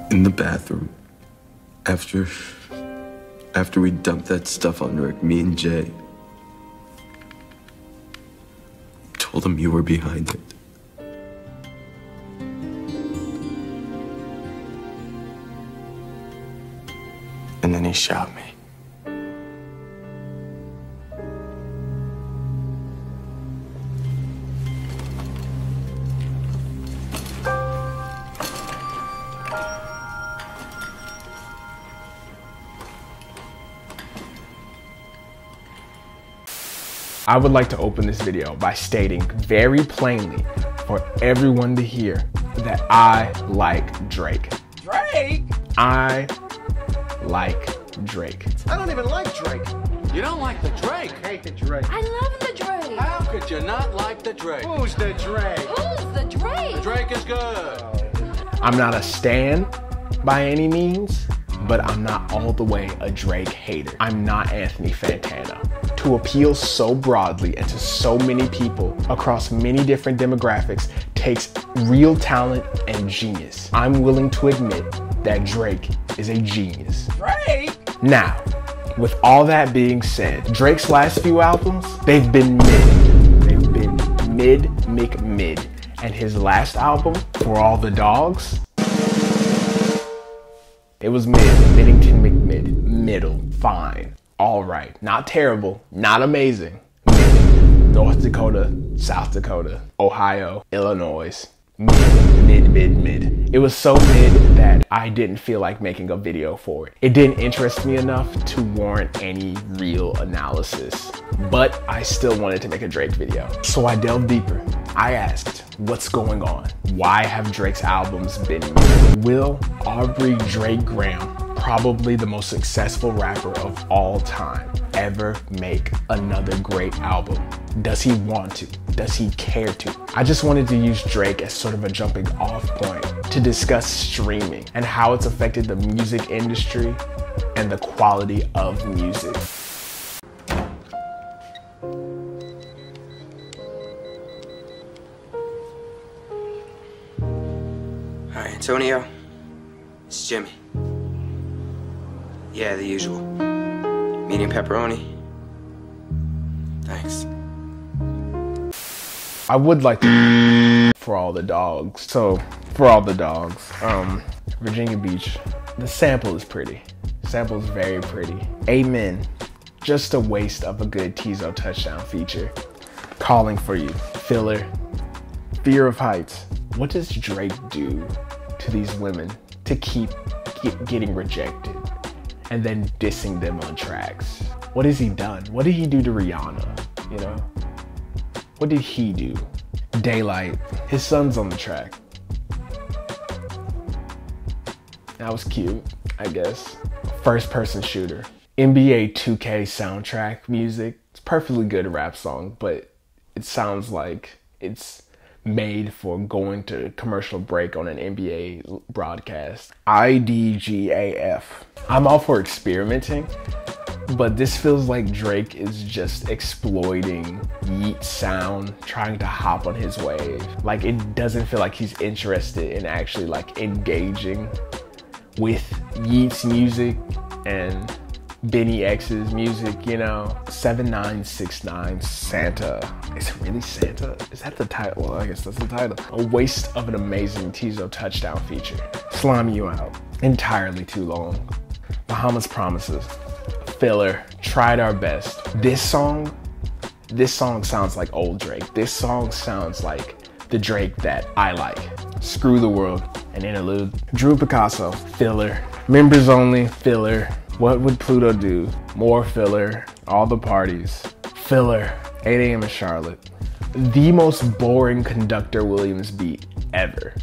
In the bathroom, after we dumped that stuff on Rick, me and Jay told him you were behind it. And then he shot me. I would like to open this video by stating very plainly for everyone to hear that I like Drake. Drake? I like Drake. I don't even like Drake. You don't like the Drake? I hate the Drake. I love the Drake. How could you not like the Drake? Who's the Drake? Who's the Drake? The Drake is good. I'm not a stan by any means, but I'm not all the way a Drake hater. I'm not Anthony Fantana. To appeal so broadly and to so many people across many different demographics takes real talent and genius. I'm willing to admit that Drake is a genius. Drake? Now, with all that being said, Drake's last few albums, they've been mid. They've been mid. And his last album, For All the Dogs, it was mid, Middington McMid, middle, fine, all right, not terrible, not amazing, mid. North Dakota, South Dakota, Ohio, Illinois, mid. It was so mid that I didn't feel like making a video for it. It didn't interest me enough to warrant any real analysis, but I still wanted to make a Drake video. So I delved deeper. I asked, what's going on? Why have Drake's albums been mid? Will Aubrey Drake Graham, probably the most successful rapper of all time, ever make another great album? Does he want to? Does he care to? I just wanted to use Drake as sort of a jumping off point to discuss streaming and how it's affected the music industry and the quality of music. Hi, Antonio. It's Jimmy. Yeah, the usual. Medium pepperoni. Thanks. I would like to For All the Dogs. So, For All the Dogs, Virginia Beach. The sample is pretty. The sample is very pretty. Amen. Just a waste of a good Tizo touchdown feature. Calling for You. Filler. Fear of Heights. What does Drake do to these women to keep getting rejected and then dissing them on tracks? What has he done? What did he do to Rihanna? You know? What did he do? Daylight. His son's on the track. That was cute, I guess. First person shooter. NBA 2K soundtrack music. It's a perfectly good rap song, but it sounds like it's made for going to commercial break on an NBA broadcast. IDGAF. I'm all for experimenting, but this feels like Drake is just exploiting Yeat's sound, trying to hop on his wave. Like, it doesn't feel like he's interested in actually like engaging with Yeat's music and Benny X's music, you know. 7969 Santa. Is it really Santa? Is that the title? Well, I guess that's the title. A waste of an amazing Tizo touchdown feature. Slime You Out. Entirely too long. Muhammad's Promises. Filler. Tried Our Best. This song sounds like old Drake. This song sounds like the Drake that I like. Screw the World. An interlude. Drew Picasso. Filler. Members Only. Filler. What Would Pluto Do? More filler. All the Parties. Filler. 8 AM in Charlotte. The most boring Conductor Williams beat ever.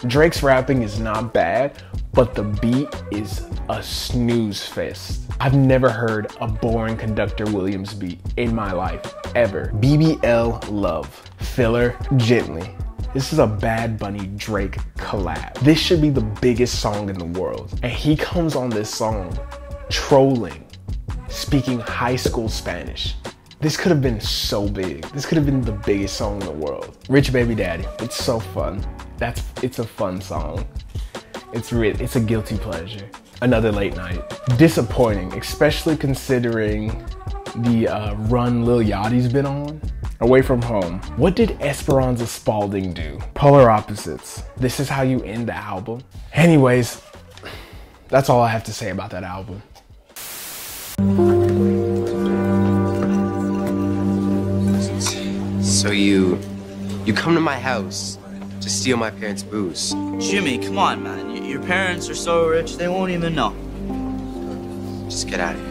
Drake's rapping is not bad, but the beat is a snooze fest. I've never heard a boring Conductor Williams beat in my life, ever. BBL Love. Filler. Gently. This is a Bad Bunny Drake collab. This should be the biggest song in the world. And he comes on this song trolling, speaking high school Spanish. This could have been so big. This could have been the biggest song in the world. Rich Baby Daddy. It's so fun. It's a fun song. It's a guilty pleasure. Another late night. Disappointing, especially considering the run Lil Yachty's been on. Away from Home. What did Esperanza Spalding do? Polar opposites. This is how you end the album. Anyways, that's all I have to say about that album. So you come to my house to steal my parents' booze. Jimmy, come on, man. Your parents are so rich, they won't even know. Just get out of here.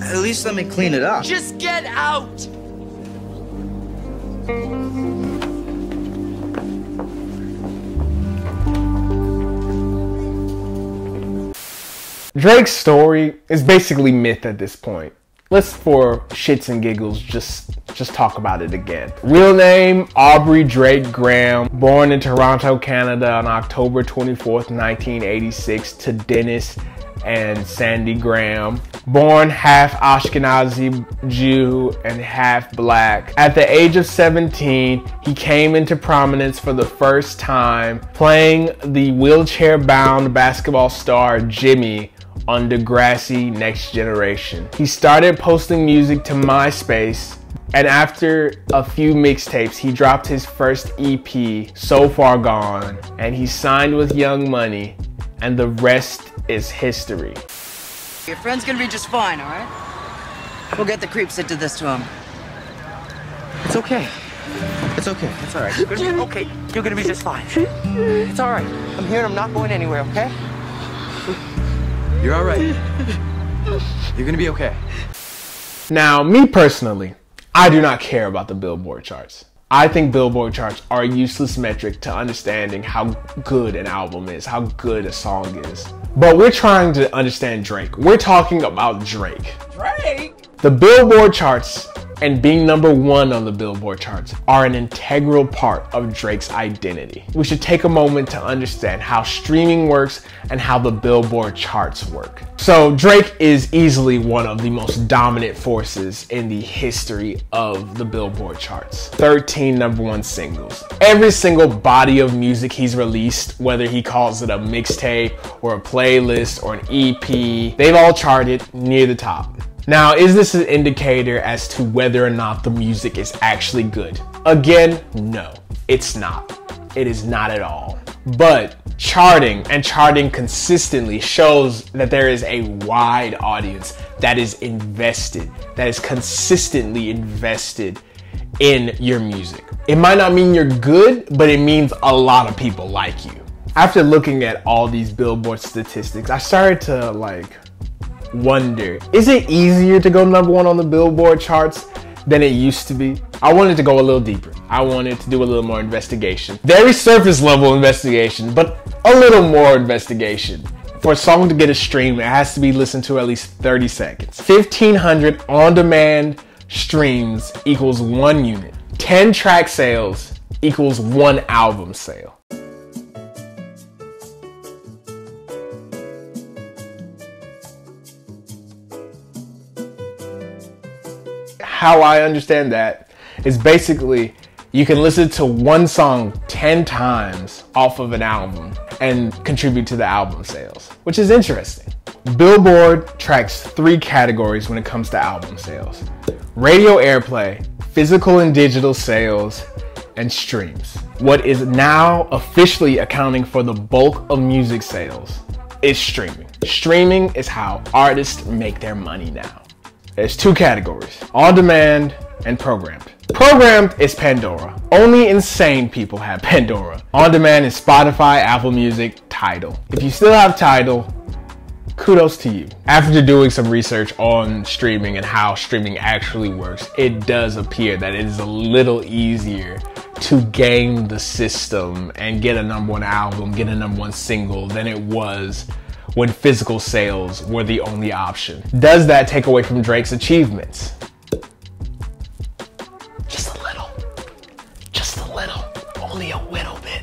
At least let me clean it up. Just get out! Drake's story is basically myth at this point. Let's, for shits and giggles, just talk about it again. Real name, Aubrey Drake Graham, born in Toronto, Canada on October 24th, 1986 to Dennis and Sandy Graham. Born half Ashkenazi Jew and half black. At the age of 17, he came into prominence for the first time playing the wheelchair-bound basketball star Jimmy on Degrassi Next Generation. He started posting music to MySpace, and after a few mixtapes, he dropped his first EP, So Far Gone, and he signed with Young Money, and the rest is history. Your friend's gonna be just fine, all right? We'll get the creeps that did this to him. It's okay. It's okay. It's all right. You're gonna be okay. You're gonna be just fine. It's all right. I'm here. I'm not going anywhere. Okay? You're all right. You're gonna be okay. Now, me personally, I do not care about the Billboard charts. I think Billboard charts are a useless metric to understanding how good an album is, how good a song is. But we're trying to understand Drake. We're talking about Drake. Drake? The Billboard charts and being #1 on the Billboard charts are an integral part of Drake's identity. We should take a moment to understand how streaming works and how the Billboard charts work. So Drake is easily one of the most dominant forces in the history of the Billboard charts. 13 #1 singles. Every single body of music he's released, whether he calls it a mixtape or a playlist or an EP, they've all charted near the top. Now, is this an indicator as to whether or not the music is actually good? Again, no, it's not. It is not at all. But charting and charting consistently shows that there is a wide audience that is invested, that is consistently invested in your music. It might not mean you're good, but it means a lot of people like you. After looking at all these Billboard statistics, I started to wonder, is it easier to go #1 on the Billboard charts than it used to be? I wanted to go a little deeper. I wanted to do a little more investigation. Very surface level investigation, but a little more investigation. For a song to get a stream, it has to be listened to at least 30 seconds. 1,500 on-demand streams equals 1 unit. 10 track sales equals 1 album sale. How I understand that is basically you can listen to one song 10 times off of an album and contribute to the album sales, which is interesting. Billboard tracks 3 categories when it comes to album sales: radio airplay, physical and digital sales, and streams. What is now officially accounting for the bulk of music sales is streaming. Streaming is how artists make their money now. There's 2 categories: on demand and programmed. Programmed is Pandora. Only insane people have Pandora. On demand is Spotify, Apple Music, Tidal. If you still have Tidal, kudos to you. After doing some research on streaming and how streaming actually works, it does appear that it is a little easier to game the system and get a #1 album, get a #1 single than it was when physical sales were the only option. Does that take away from Drake's achievements? Just a little. Just a little. Only a little bit.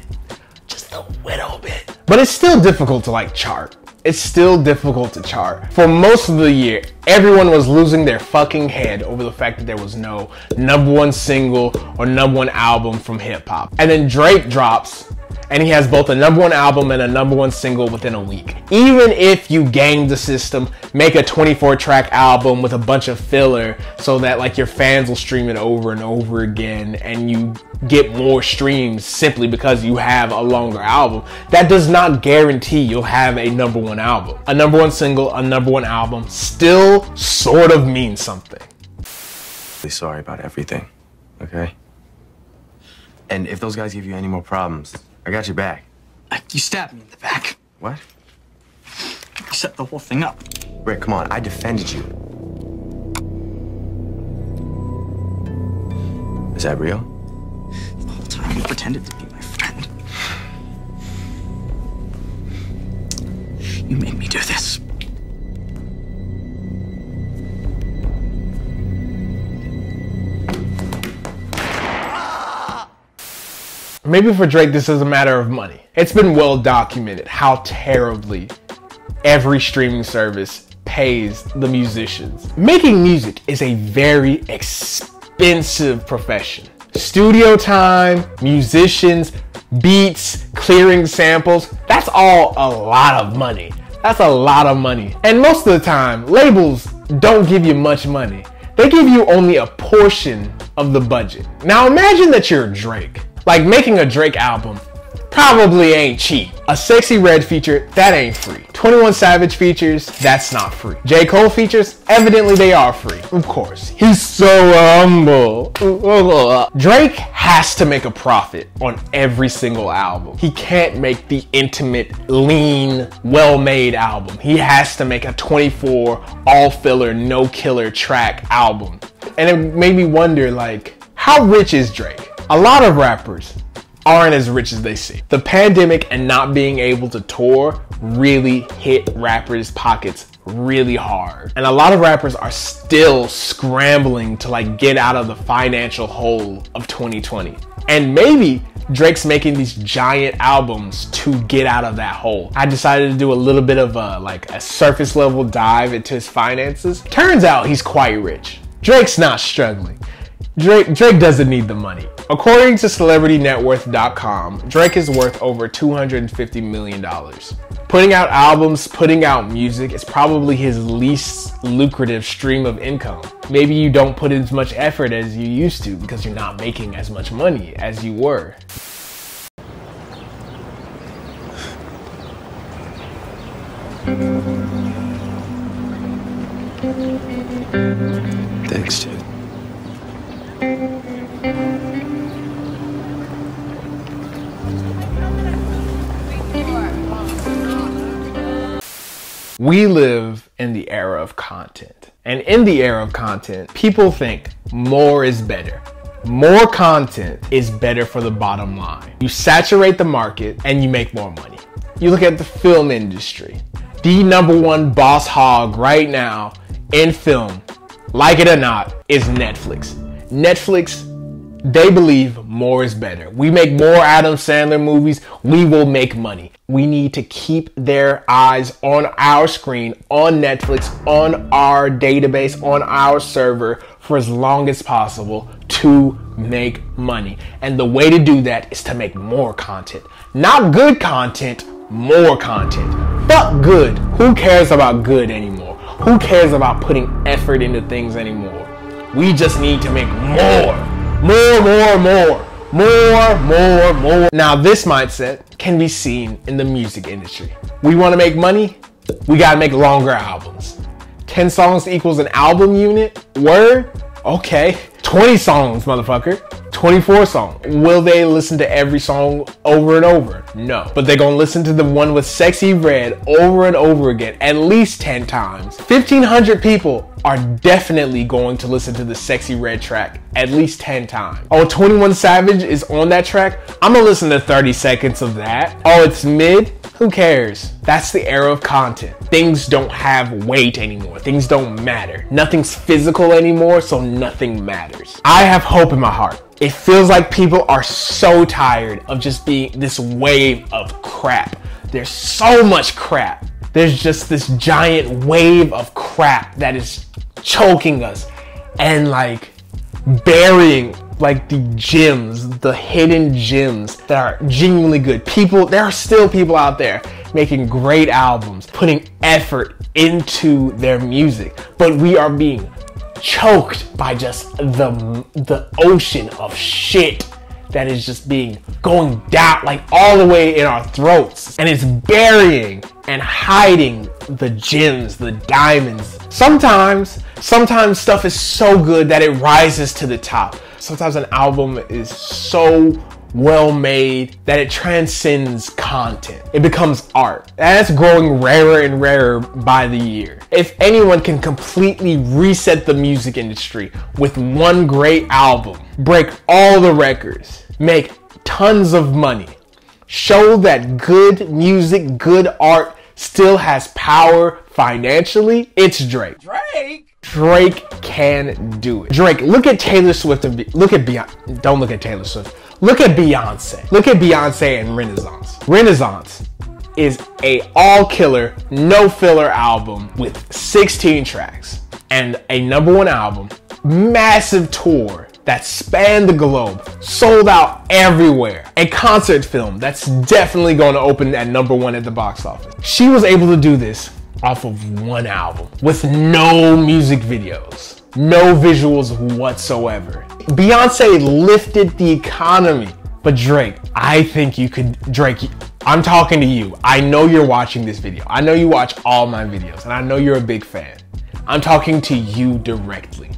Just a little bit. But it's still difficult to chart. It's still difficult to chart. For most of the year, everyone was losing their fucking head over the fact that there was no #1 single or #1 album from hip hop. And then Drake drops And he has both a #1 album and a #1 single within a week. Even if you game the system, make a 24-track album with a bunch of filler so that like your fans will stream it over and over again and you get more streams simply because you have a longer album, that does not guarantee you'll have a #1 album. A #1 single, a #1 album still sort of means something. Really sorry about everything, okay? And if those guys give you any more problems, I got your back. You stabbed me in the back. What? You set the whole thing up. Rick, come on, I defended you. Is that real? The whole time you pretended to be my friend. You made me do this. Maybe for Drake, this is a matter of money. It's been well documented how terribly every streaming service pays the musicians. Making music is a very expensive profession. Studio time, musicians, beats, clearing samples, that's all a lot of money. That's a lot of money. And most of the time, labels don't give you much money. They give you only a portion of the budget. Now imagine that you're Drake. Like, making a Drake album probably ain't cheap. A Sexy Red feature, that ain't free. 21 Savage features, that's not free. J. Cole features, evidently they are free. Of course. He's so humble. Drake has to make a profit on every single album. He can't make the intimate, lean, well-made album. He has to make a 24 all-filler, no-killer track album. And it made me wonder, like, how rich is Drake? A lot of rappers aren't as rich as they seem. The pandemic and not being able to tour really hit rappers' pockets really hard. And a lot of rappers are still scrambling to like get out of the financial hole of 2020. And maybe Drake's making these giant albums to get out of that hole. I decided to do a little bit of a surface level dive into his finances. Turns out he's quite rich. Drake's not struggling. Drake doesn't need the money. According to CelebrityNetWorth.com, Drake is worth over $250 million. Putting out albums, putting out music is probably his least lucrative stream of income. Maybe you don't put in as much effort as you used to because you're not making as much money as you were. Thanks, dude. We live in the era of content. And in the era of content, people think more is better. More content is better for the bottom line. You saturate the market and you make more money. You look at the film industry. The #1 boss hog right now in film, like it or not, is Netflix. Netflix, they believe more is better. We make more Adam Sandler movies, we will make money. We need to keep their eyes on our screen, on Netflix, on our database, on our server for as long as possible to make money. And the way to do that is to make more content. Not good content, more content. Fuck good. Who cares about good anymore? Who cares about putting effort into things anymore? We just need to make more. More. Now this mindset can be seen in the music industry. We want to make money, we gotta make longer albums. 10 songs equals an album unit? Word? Okay. 20 songs, motherfucker. 24 songs. Will they listen to every song over and over? No. But they're gonna listen to the one with Sexy Red over and over again, at least 10 times. 1,500 people are definitely going to listen to the Sexy Red track at least 10 times. Oh, 21 Savage is on that track? I'm gonna listen to 30 seconds of that. Oh, it's mid? Who cares? That's the era of content. Things don't have weight anymore. Things don't matter. Nothing's physical anymore, so nothing matters. I have hope in my heart. It feels like people are so tired of just being this wave of crap. There's so much crap. There's just this giant wave of crap that is choking us and like burying like the gems, the hidden gems that are genuinely good. There are still people out there making great albums, putting effort into their music, but we are being choked by just the ocean of shit that is just going down like all the way in our throats, and it's burying and hiding the gems, the diamonds. Sometimes stuff is so good that it rises to the top. Sometimes an album is so well made that it transcends content. It becomes art. That's growing rarer and rarer by the year. If anyone can completely reset the music industry with one great album, break all the records, make tons of money, show that good music, good art still has power financially, it's Drake. Drake can do it. Drake, look at Taylor Swift and look at Beyonce. Don't look at Taylor Swift. Look at Beyonce. Look at Beyonce and Renaissance. Renaissance is a all-killer, no-filler album with 16 tracks and a #1 album, massive tour that spanned the globe, sold out everywhere, a concert film that's definitely going to open at #1 at the box office. She was able to do this off of one album with no music videos, no visuals whatsoever. Beyonce lifted the economy, but Drake, I think you could, Drake, I'm talking to you. I know you're watching this video. I know you watch all my videos, and I know you're a big fan. I'm talking to you directly.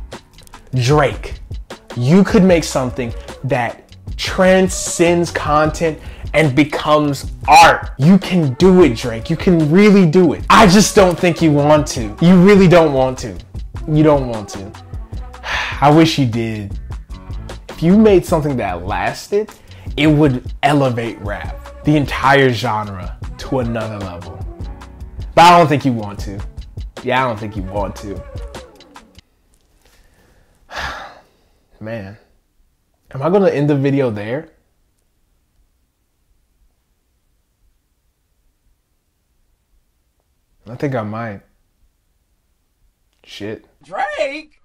Drake, you could make something that transcends content and becomes art. You can do it, Drake. You can really do it. I just don't think you want to. You really don't want to. You don't want to. I wish you did. If you made something that lasted, it would elevate rap, the entire genre, to another level. But I don't think you want to. Yeah, I don't think you want to. Man, am I gonna end the video there? I think I might. Shit. Drake!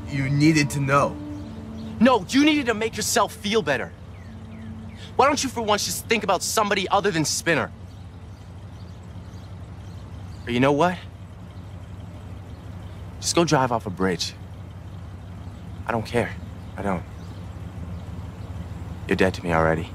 You needed to know. No, you needed to make yourself feel better. Why don't you for once just think about somebody other than Spinner? Or you know what? Just go drive off a bridge. I don't care. I don't. You're dead to me already.